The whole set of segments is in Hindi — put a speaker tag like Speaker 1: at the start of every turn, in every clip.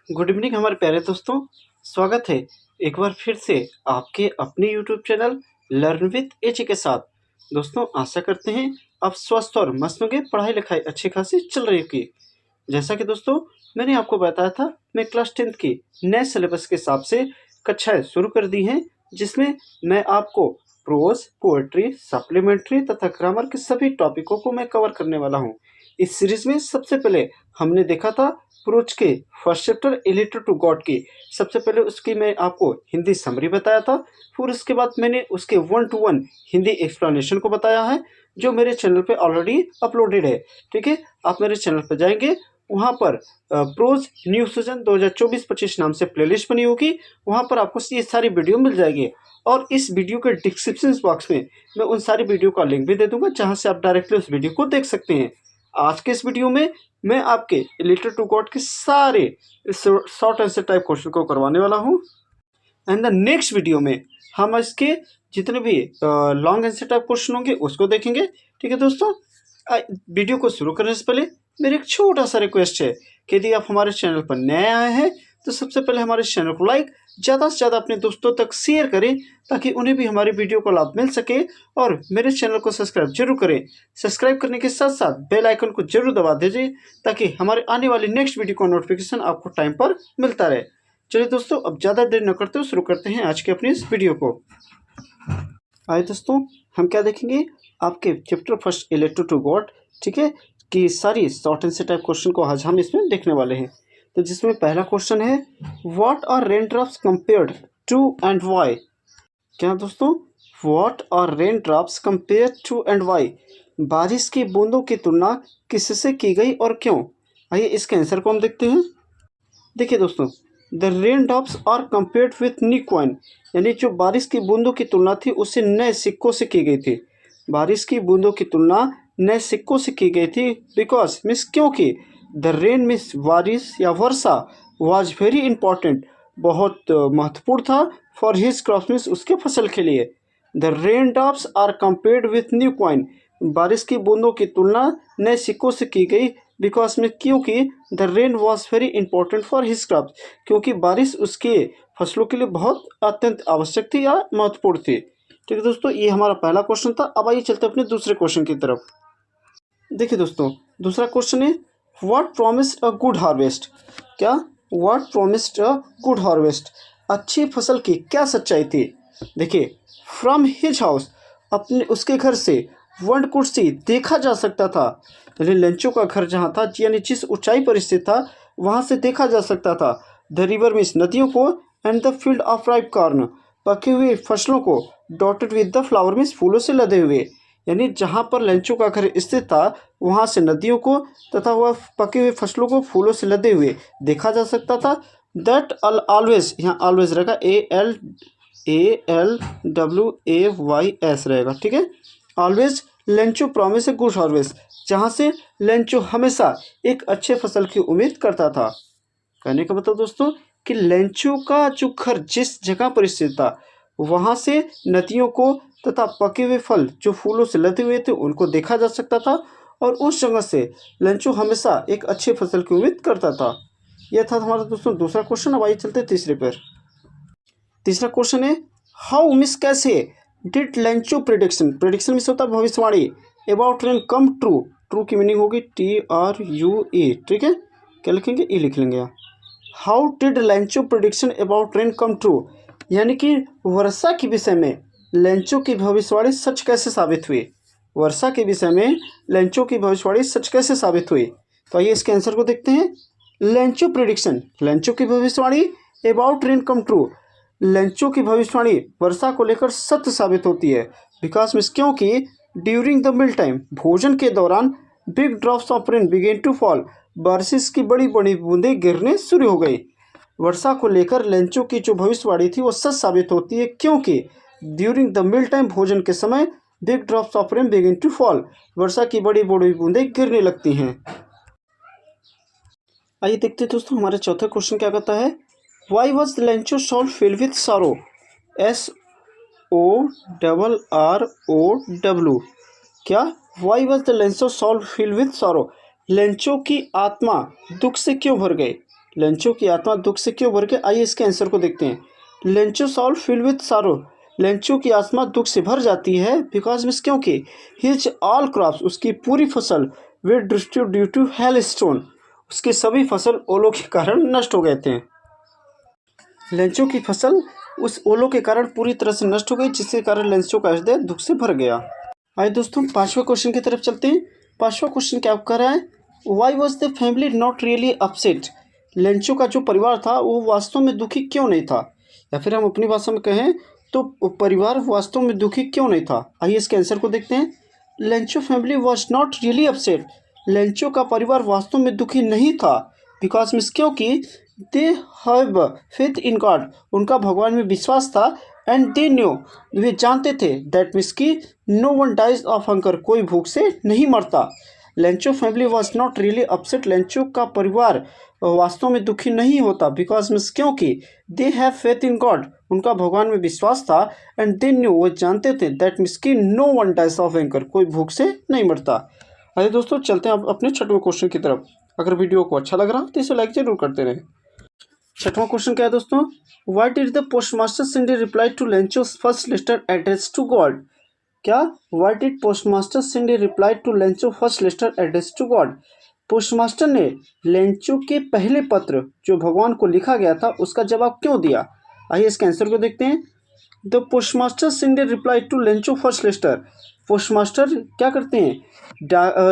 Speaker 1: गुड इवनिंग हमारे प्यारे दोस्तों। स्वागत है एक बार फिर से आपके अपने यूट्यूब चैनल लर्न विद एजी के साथ। दोस्तों आशा करते हैं आप स्वस्थ और मस्त होंगे, पढ़ाई लिखाई अच्छी खासी चल रही होगी। जैसा कि दोस्तों मैंने आपको बताया था, मैं क्लास 10th की नए सिलेबस के हिसाब से कक्षाएं शुरू कर दी हैं, जिसमें मैं आपको प्रोज, पोएट्री, सप्लीमेंट्री तथा ग्रामर के सभी टॉपिकों को मैं कवर करने वाला हूं। इस सीरीज में सबसे पहले हमने देखा था प्रोज के first chapter a letter to God की। सबसे पहले उसकी मैं आपको हिंदी समरी बताया था, फिर उसके बाद मैंने उसके 1 to 1 हिंदी एक्सप्लेनेशन को बताया है, जो मेरे चैनल पे ऑलरेडी अपलोडेड है। ठीक है, आप मेरे चैनल पर जाएंगे, वहाँ पर प्रोज न्यू सीजन 2024-25 नाम से प्लेलिस्ट बनी होगी, वहाँ पर आपको ये सारी वीडियो मिल जाएगी। और इस वीडियो के डिस्क्रिप्शन बॉक्स में मैं उन सारी वीडियो का लिंक भी दे दूंगा, जहाँ से आप डायरेक्टली उस वीडियो को देख सकते हैं। आज के इस वीडियो में मैं आपके लेटर टू गॉड के सारे शॉर्ट आंसर टाइप क्वेश्चन को करवाने वाला हूँ। एंड द नेक्स्ट वीडियो में हम इसके जितने भी लॉन्ग आंसर टाइप क्वेश्चन होंगे उसको देखेंगे। ठीक है दोस्तों, वीडियो को शुरू करने से पहले मेरा एक छोटा सा रिक्वेस्ट है कि यदि आप हमारे चैनल पर नए आए हैं तो सबसे पहले हमारे चैनल को लाइक, ज़्यादा से ज़्यादा अपने दोस्तों तक शेयर करें, ताकि उन्हें भी हमारी वीडियो का लाभ मिल सके। और मेरे चैनल को सब्सक्राइब जरूर करें। सब्सक्राइब करने के साथ साथ बेल आइकन को जरूर दबा दीजिए, ताकि हमारे आने वाली नेक्स्ट वीडियो का नोटिफिकेशन आपको टाइम पर मिलता रहे। चलिए दोस्तों, अब ज़्यादा देर न करते हुए शुरू करते हैं आज की अपनी इस वीडियो को। आइए दोस्तों, हम क्या देखेंगे, आपके chapter first a letter to God, ठीक है, कि सारी शॉर्ट आंसर टाइप क्वेश्चन को आज हम इसमें देखने वाले हैं। तो जिसमें पहला क्वेश्चन है, what are rain drops compared to and why. क्या दोस्तों, what are rain drops compared to and why, बारिश की बूंदों की तुलना किससे की गई और क्यों। आइए इसके आंसर को हम देखते हैं। देखिए दोस्तों, the rain drops are compared with new coin, यानी जो बारिश की बूंदों की तुलना थी उससे नए सिक्कों से की गई थी। बारिश की बूंदों की तुलना नए सिक्कों से की गई थी, बिकॉज मीन्स क्योंकि द रेन मीन्स बारिश या वर्षा वॉज वेरी इंपॉर्टेंट, बहुत महत्वपूर्ण था, फॉर हिज क्रॉप्स मीन्स उसके फसल के लिए। The rain drops are compared with new coin, बारिश की बूंदों की तुलना नए सिक्कों से की गई, बिकॉज में क्योंकि the rain was very important for his crops, क्योंकि बारिश उसके फसलों के लिए बहुत अत्यंत आवश्यक थी या महत्वपूर्ण थी। ठीक है दोस्तों, ये हमारा पहला क्वेश्चन था। अब आइए चलते अपने दूसरे क्वेश्चन की तरफ। देखिए दोस्तों, दूसरा क्वेश्चन है, what promised a good harvest. क्या, what promised a good harvest, अच्छी फसल की क्या सच्चाई थी। देखिए, फ्रॉम हिज हाउस, अपने उसके घर से वन कुड सी, देखा जा सकता था, यानी लंचों का घर जहाँ था, यानी जिस ऊंचाई पर स्थित था वहाँ से देखा जा सकता था, द रिवर मीन्स नदियों को, and the field of ripe corn, पके हुए फसलों को, dotted with the flower means फूलों से लदे हुए, यानी जहाँ पर लंचों का घर स्थित था वहाँ से नदियों को तथा वह पके हुए फसलों को फूलों से लदे हुए देखा जा सकता था। दैट ऑलवेज, यहाँ ऑलवेज रहेगा, ALWAYS रहेगा। ठीक है, always Lencho promise a good harvest, जहाँ से लेंचो हमेशा एक अच्छे फसल की उम्मीद करता था। कहने का मतलब दोस्तों कि लेंचो का जो घर जिस जगह पर स्थित था वहाँ से नदियों को तथा पके हुए फल जो फूलों से लदे हुए थे उनको देखा जा सकता था, और उस जगह से लेंचो हमेशा एक अच्छी फसल की उम्मीद करता था। यह था हमारा दोस्तों दूसरा क्वेश्चन। अब आइए चलते तीसरे पर। तीसरा क्वेश्चन है, हाउ मिस कैसे did Lencho prediction, prediction miss होता है भविष्यवाणी, about rain come true, true की मीनिंग होगी TRUE। ठीक है, क्या लिखेंगे, ई लिख लेंगे। How did Lencho prediction about rain come true, यानी कि वर्षा के विषय में लेंचो की भविष्यवाणी सच कैसे साबित हुई। वर्षा के विषय में लेंचो की भविष्यवाणी सच कैसे साबित हुई। तो आइए इसके आंसर को देखते हैं। लेंचो प्रिडिक्शन, लेंचो की भविष्यवाणी, about rain come true, Lencho की भविष्यवाणी वर्षा को लेकर सत्य साबित होती है, बिकॉज मीन्स क्योंकि ड्यूरिंग द मील टाइम, भोजन के दौरान, big drops of rain begin to fall, बारिश की बड़ी बड़ी बूंदें गिरने शुरू हो गई। वर्षा को लेकर लेंचो की जो भविष्यवाणी थी वो सच साबित होती है, क्योंकि ड्यूरिंग द मील टाइम, भोजन के समय, big drops of rain begin to fall, वर्षा की बड़ी बड़ी बूंदें गिरने लगती हैं। आइए देखते हैं दोस्तों हमारा चौथा क्वेश्चन क्या कहता है। Y was Lencho solve field with सारो, SORROW। क्या, why was the Lencho solve field with sorrow, Lencho की आत्मा दुख से क्यों भर गई। लेंचो की आत्मा दुख से क्यों भर के, आइए इसके आंसर को देखते हैं। Lencho soul filled with sorrow, Lencho की आत्मा दुख से भर जाती है बिकॉज मीन्स क्योंकि हिज ऑल क्रॉप्स, उसकी पूरी फसल were destroyed due to hailstone, उसकी सभी फसल ओलों के कारण नष्ट हो गए थे। लेंचो की फसल उस ओलों के कारण पूरी तरह से नष्ट हो गई, जिसके कारण लेंचो का हृदय दुख से भर गया। आइए दोस्तों पांचवा क्वेश्चन की तरफ चलते हैं। पांचवा क्वेश्चन क्या कर रहा है, why was the family not really upset, Lencho का जो परिवार था वो वास्तव में दुखी क्यों नहीं था, या फिर हम अपनी भाषा में कहें तो परिवार वास्तव में दुखी क्यों नहीं था। आइए इसके आंसर को देखते हैं। Lencho family was not really upset, Lencho का परिवार वास्तव में दुखी नहीं था बिकॉज मीन्स क्योंकि they have faith in God, उनका भगवान में विश्वास था, एंड दे न्यू, वे जानते थे, दैट मीन्स कि no one dies of hunger, कोई भूख से नहीं मरता। Lencho family was not really upset, Lencho का परिवार वास्तव में दुखी नहीं होता बिकॉज मीन्स क्योंकि they have faith in God, उनका भगवान में विश्वास था, एंड दे न्यू, वो जानते थे, दैट मीन्स कि no one dies of hunger, कोई भूख से नहीं मरता। आइए दोस्तों चलते हैं अब अपने छठवें क्वेश्चन की तरफ। अगर वीडियो को अच्छा लग रहा तो इसे लाइक जरूर करते रहें। छठवां क्वेश्चन क्या है दोस्तों, what did the postmaster सिंडी reply to Lencho's first letter address to God, क्या what did postmaster सिंडी reply to Lencho first letter address to God, postmaster ने लेंचो के पहले पत्र जो भगवान को लिखा गया था उसका जवाब क्यों दिया। आइए इसके आंसर को देखते हैं। The postmaster सिंडी reply to Lencho first letter, postmaster क्या करते हैं,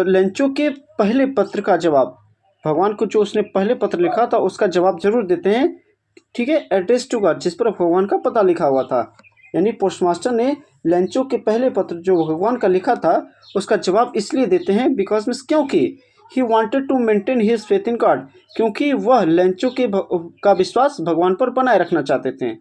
Speaker 1: लेंचो के पहले पत्र का जवाब, भगवान को जो उसने पहले पत्र लिखा था उसका जवाब जरूर देते हैं, ठीक है, एड्रेस टू गॉड, जिस पर भगवान का पता लिखा हुआ था। यानी पोस्टमास्टर ने लेंचो के पहले पत्र जो भगवान का लिखा था उसका जवाब इसलिए देते हैं बिकॉज मीन्स क्योंकि he wanted to maintain his faith in God, क्योंकि वह लेंचो के का विश्वास भगवान पर बनाए रखना चाहते थे।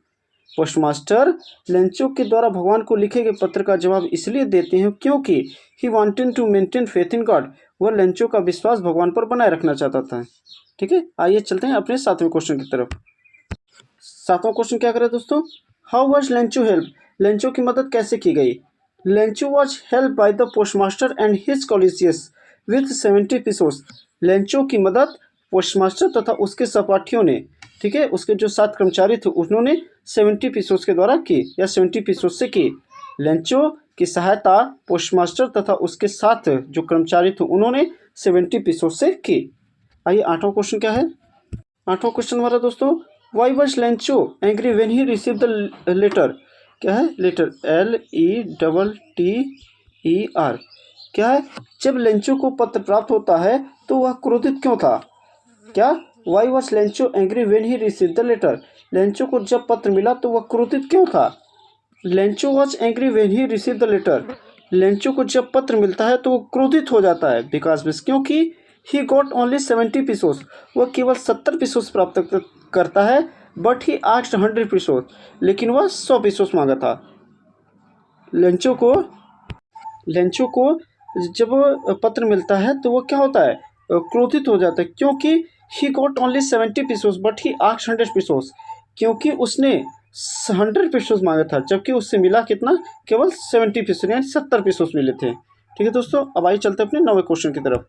Speaker 1: पोस्टमास्टर लेंचो के द्वारा भगवान को लिखे गए पत्र का जवाब इसलिए देते हैं क्योंकि he wanted to maintain faith in God, वह लेंचो का विश्वास भगवान पर बनाए रखना चाहता था। ठीक है, आइए चलते हैं अपने सातवें क्वेश्चन की तरफ। सातवां क्वेश्चन क्या करें दोस्तों, how was Lencho help, Lencho की मदद कैसे की गई। Lencho was help by the postmaster and his colleagues with 70 pesos, Lencho की मदद पोस्टमास्टर तथा उसके सहपाठियों ने, ठीक है, उसके जो 7 कर्मचारी थे उन्होंने 70 पीसोस के द्वारा की या 70 पीसोस से की। लेंचो की सहायता पोस्टमास्टर तथा उसके साथ जो कर्मचारी थे उन्होंने 70 पीसोस से की। आइए आठवां क्वेश्चन क्या है, आठवां क्वेश्चन हमारा दोस्तों, why was Lencho angry when he receive the letter, क्या है, लेटर LETTER, क्या है, जब लेंचो को पत्र प्राप्त होता है तो वह क्रोधित क्यों था, क्या why was Lencho angry when he receive the letter, Lencho को जब पत्र मिला तो वह क्रोधित क्यों था। Lencho was angry when he receive the letter, Lencho को जब पत्र मिलता है तो वो क्रोधित हो जाता है बिकॉज मीन्स क्योंकि ही गॉट ओनली 70 पीसोस, वह केवल 70 पीसोस प्राप्त करता है, बट ही आस्क्ड 100 पीसोस, लेकिन वह 100 पीसोस मांगा था। लेंचो को जब पत्र मिलता है तो वो क्या होता है, क्रोधित हो जाता है, क्योंकि he got only 70 pesos but he asked 100 pesos, क्योंकि उसने 100 पीसोस मांगा था जबकि उससे मिला कितना, केवल 70 पीसोस, यानी 70 पीसोस मिले थे। ठीक है दोस्तों, अब आइए चलते हैं अपने 9वें क्वेश्चन की तरफ।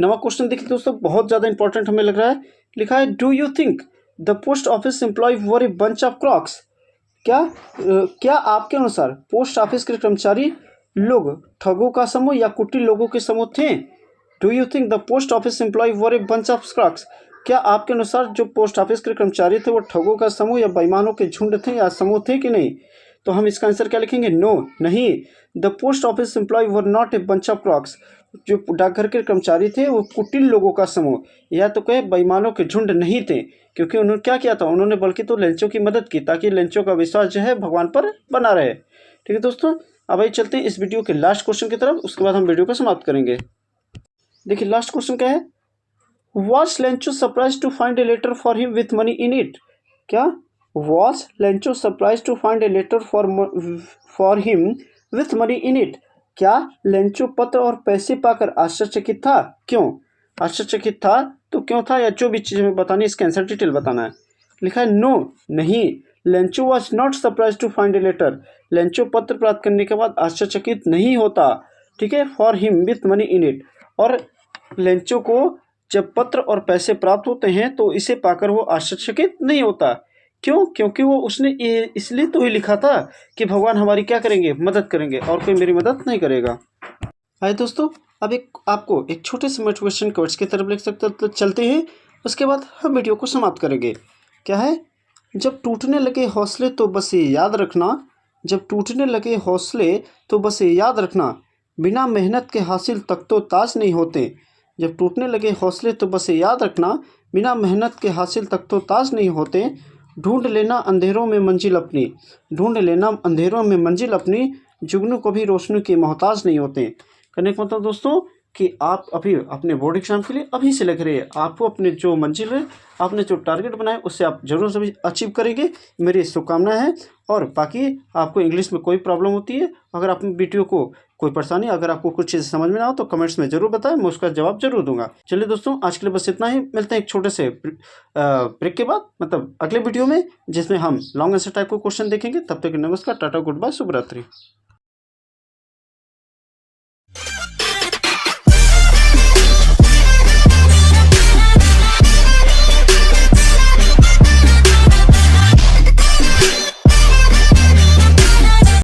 Speaker 1: 9वां क्वेश्चन देखिए दोस्तों, बहुत ज़्यादा इंपॉर्टेंट हमें लग रहा है। लिखा है, do you think the post office employ were a bunch of crooks, क्या आपके अनुसार पोस्ट ऑफिस के कर्मचारी लोग ठगों का समूह या कुटिल लोगों के समूह थे। Do you think the post office employ were a bunch of crooks, क्या आपके अनुसार जो पोस्ट ऑफिस के कर्मचारी थे वो ठगों का समूह या बेईमानों के झुंड थे या समूह थे कि नहीं। तो हम इसका आंसर क्या लिखेंगे, नो, नहीं, the post office employ were not a bunch of crooks, जो डाकघर के कर्मचारी थे वो कुटिल लोगों का समूह या तो कहे बेईमानों के झुंड नहीं थे, क्योंकि उन्होंने क्या किया था, उन्होंने बल्कि तो लेंचो की मदद की ताकि लेंचो का विश्वास जो है भगवान पर बना रहे। ठीक है दोस्तों, अब आइए चलते हैं इस वीडियो के लास्ट क्वेश्चन की तरफ, उसके बाद हम वीडियो को समाप्त करेंगे। देखिए लास्ट क्वेश्चन क्या है, was Lencho surprise to find a letter for him with money in it, क्या was Lencho surprise to find a letter for him with money in it, क्या लेंचो पत्र और पैसे पाकर आश्चर्यचकित था, क्यों आश्चर्यचकित था, तो क्यों था, या जो भी चीज़ हमें बतानी है इसके आंसर डिटेल बताना है। लिखा है, नो, नहीं, Lencho was not surprise to find a letter, Lencho पत्र प्राप्त करने के बाद आश्चर्यचकित नहीं होता, ठीक है, for him with money in it, और लेंचो को जब पत्र और पैसे प्राप्त होते हैं तो इसे पाकर वो आश्चर्यचकित नहीं होता। क्यों? क्योंकि वो उसने ये इसलिए तो ही लिखा था कि भगवान हमारी क्या करेंगे, मदद करेंगे, और कोई मेरी मदद नहीं करेगा। आइए दोस्तों, अब आपको एक छोटे से मोटिवेशन कोट्स की तरफ चलते हैं, उसके बाद हम वीडियो को समाप्त करेंगे। क्या है? जब टूटने लगे हौसले तो बस ये याद रखना, जब टूटने लगे हौसले तो बस ये याद रखना, बिना मेहनत के हासिल तक तो ताज नहीं होते। जब टूटने लगे हौसले तो बस ये याद रखना, बिना मेहनत के हासिल तक तो ताज नहीं होते। ढूंढ लेना अंधेरों में मंजिल अपनी, ढूंढ लेना अंधेरों में मंजिल अपनी, जुगनू कभी रोशनी के मोहताज नहीं होते। कहने का मतलब दोस्तों कि आप अभी अपने बोर्ड एग्जाम के लिए अभी से लग रहे हैं, आपको अपने जो मंजिल है, आपने जो टारगेट बनाए उससे आप जरूर सभी अचीव करेंगे, मेरी शुभकामनाएं हैं। और बाकी आपको इंग्लिश में कोई प्रॉब्लम होती है, अगर आप वीडियो को कोई परेशानी, अगर आपको कुछ चीज़ समझ में ना हो तो कमेंट्स में ज़रूर बताएं, मैं उसका जवाब जरूर दूंगा। चलिए दोस्तों, आज के लिए बस इतना ही, मिलते हैं एक छोटे से ब्रेक के बाद, मतलब अगले वीडियो में, जिसमें हम लॉन्ग आंसर टाइप को क्वेश्चन देखेंगे। तब तक नमस्कार, टाटा, गुड बाय, शुभ रात्रि।